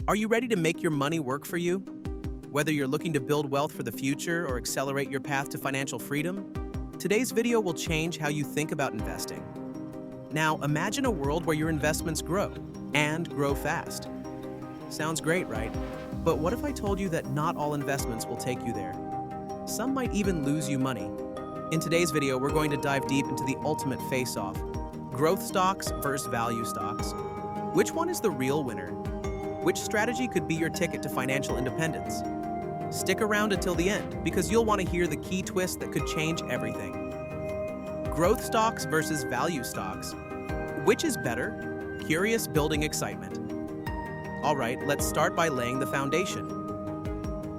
Are you ready to make your money work for you? Whether you're looking to build wealth for the future or accelerate your path to financial freedom, today's video will change how you think about investing. Now, imagine a world where your investments grow, and grow fast. Sounds great, right? But what if I told you that not all investments will take you there? Some might even lose you money. In today's video, we're going to dive deep into the ultimate face-off: growth stocks versus value stocks. Which one is the real winner? Which strategy could be your ticket to financial independence? Stick around until the end, because you'll want to hear the key twist that could change everything. Growth stocks versus value stocks. Which is better? Curious building excitement. All right, let's start by laying the foundation.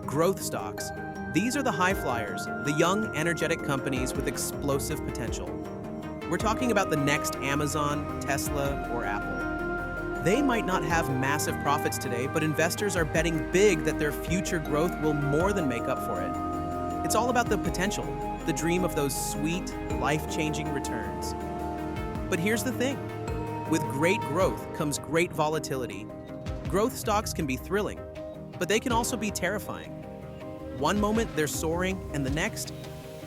Growth stocks. These are the high flyers, the young, energetic companies with explosive potential. We're talking about the next Amazon, Tesla, or Apple. They might not have massive profits today, but investors are betting big that their future growth will more than make up for it. It's all about the potential, the dream of those sweet, life-changing returns. But here's the thing. With great growth comes great volatility. Growth stocks can be thrilling, but they can also be terrifying. One moment they're soaring, and the next,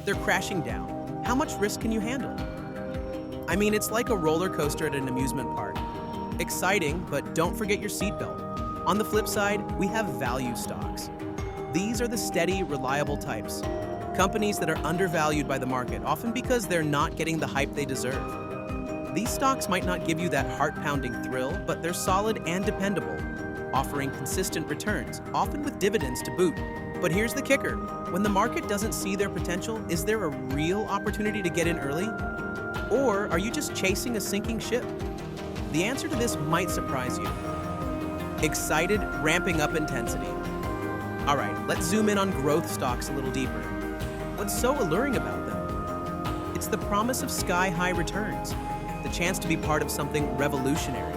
they're crashing down. How much risk can you handle? I mean, it's like a roller coaster at an amusement park. Exciting, but don't forget your seatbelt. On the flip side, we have value stocks. These are the steady, reliable types. Companies that are undervalued by the market, often because they're not getting the hype they deserve. These stocks might not give you that heart-pounding thrill, but they're solid and dependable, offering consistent returns, often with dividends to boot. But here's the kicker. When the market doesn't see their potential, is there a real opportunity to get in early? Or are you just chasing a sinking ship? The answer to this might surprise you. Excited, ramping up intensity. All right, let's zoom in on growth stocks a little deeper. What's so alluring about them? It's the promise of sky-high returns, the chance to be part of something revolutionary.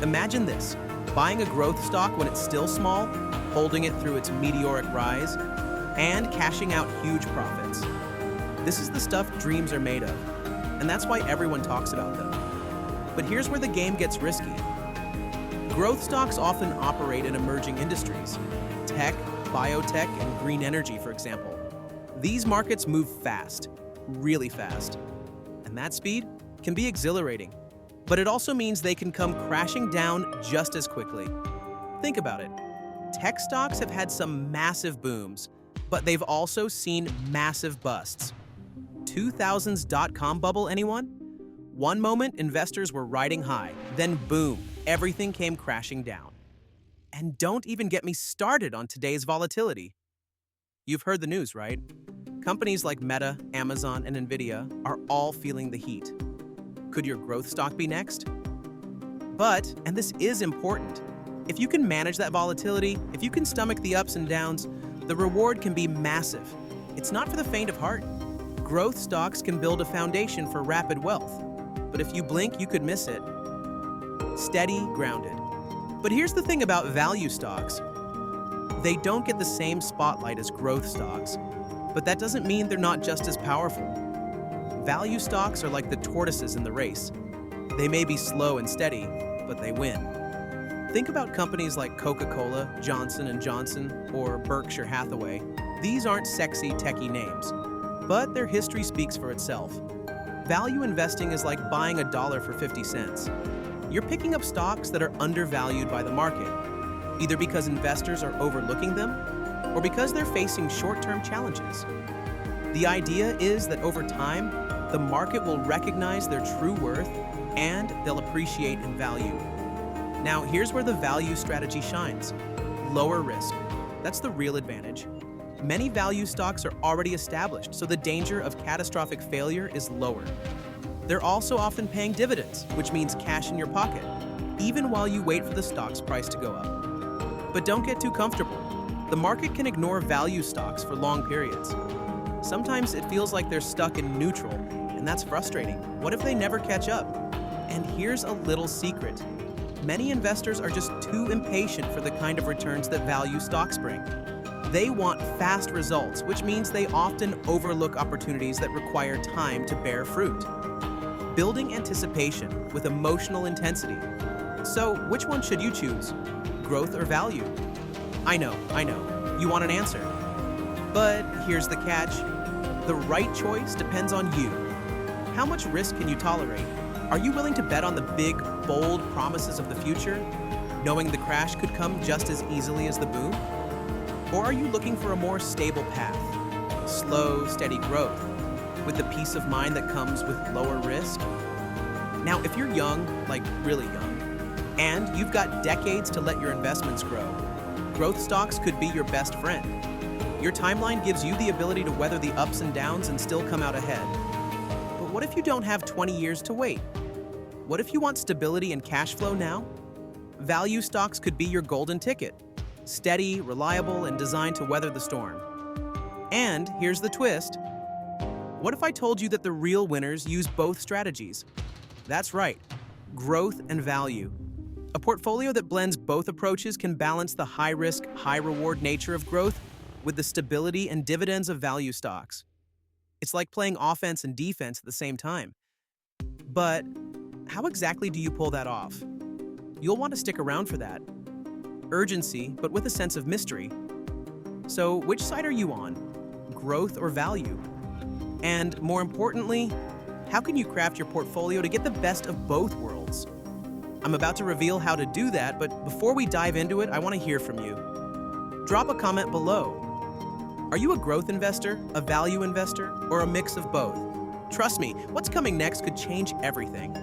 Imagine this, buying a growth stock when it's still small, holding it through its meteoric rise, and cashing out huge profits. This is the stuff dreams are made of, and that's why everyone talks about them. But here's where the game gets risky. Growth stocks often operate in emerging industries, tech, biotech, and green energy, for example. These markets move fast, really fast. And that speed can be exhilarating, but it also means they can come crashing down just as quickly. Think about it. Tech stocks have had some massive booms, but they've also seen massive busts. 2000's dot-com bubble, anyone? One moment, investors were riding high, then boom, everything came crashing down. And don't even get me started on today's volatility. You've heard the news, right? Companies like Meta, Amazon, and Nvidia are all feeling the heat. Could your growth stock be next? But, and this is important, if you can manage that volatility, if you can stomach the ups and downs, the reward can be massive. It's not for the faint of heart. Growth stocks can build a foundation for rapid wealth. But if you blink, you could miss it. Steady, grounded. But here's the thing about value stocks. They don't get the same spotlight as growth stocks, but that doesn't mean they're not just as powerful. Value stocks are like the tortoises in the race. They may be slow and steady, but they win. Think about companies like Coca-Cola, Johnson & Johnson, or Berkshire Hathaway. These aren't sexy, techie names, but their history speaks for itself. Value investing is like buying a dollar for 50 cents. You're picking up stocks that are undervalued by the market, either because investors are overlooking them or because they're facing short-term challenges. The idea is that over time, the market will recognize their true worth and they'll appreciate in value. Now, here's where the value strategy shines. Lower risk. That's the real advantage. Many value stocks are already established, so the danger of catastrophic failure is lower. They're also often paying dividends, which means cash in your pocket, even while you wait for the stock's price to go up. But don't get too comfortable. The market can ignore value stocks for long periods. Sometimes it feels like they're stuck in neutral, and that's frustrating. What if they never catch up? And here's a little secret. Many investors are just too impatient for the kind of returns that value stocks bring. They want fast results, which means they often overlook opportunities that require time to bear fruit. Building anticipation with emotional intensity. So, which one should you choose? growth or value? I know. You want an answer. But here's the catch. The right choice depends on you. How much risk can you tolerate? Are you willing to bet on the big, bold promises of the future, knowing the crash could come just as easily as the boom? Or are you looking for a more stable path, slow, steady growth, with the peace of mind that comes with lower risk? Now, if you're young, like really young, and you've got decades to let your investments grow, growth stocks could be your best friend. Your timeline gives you the ability to weather the ups and downs and still come out ahead. But what if you don't have 20 years to wait? What if you want stability and cash flow now? Value stocks could be your golden ticket. Steady, reliable, and designed to weather the storm. And here's the twist. What if I told you that the real winners use both strategies? That's right, growth and value. A portfolio that blends both approaches can balance the high-risk, high-reward nature of growth with the stability and dividends of value stocks. It's like playing offense and defense at the same time. But how exactly do you pull that off? You'll want to stick around for that. Urgency, but with a sense of mystery. So which side are you on? Growth or value? And more importantly, how can you craft your portfolio to get the best of both worlds? I'm about to reveal how to do that, but before we dive into it, I want to hear from you. Drop a comment below. Are you a growth investor, a value investor, or a mix of both? Trust me, what's coming next could change everything.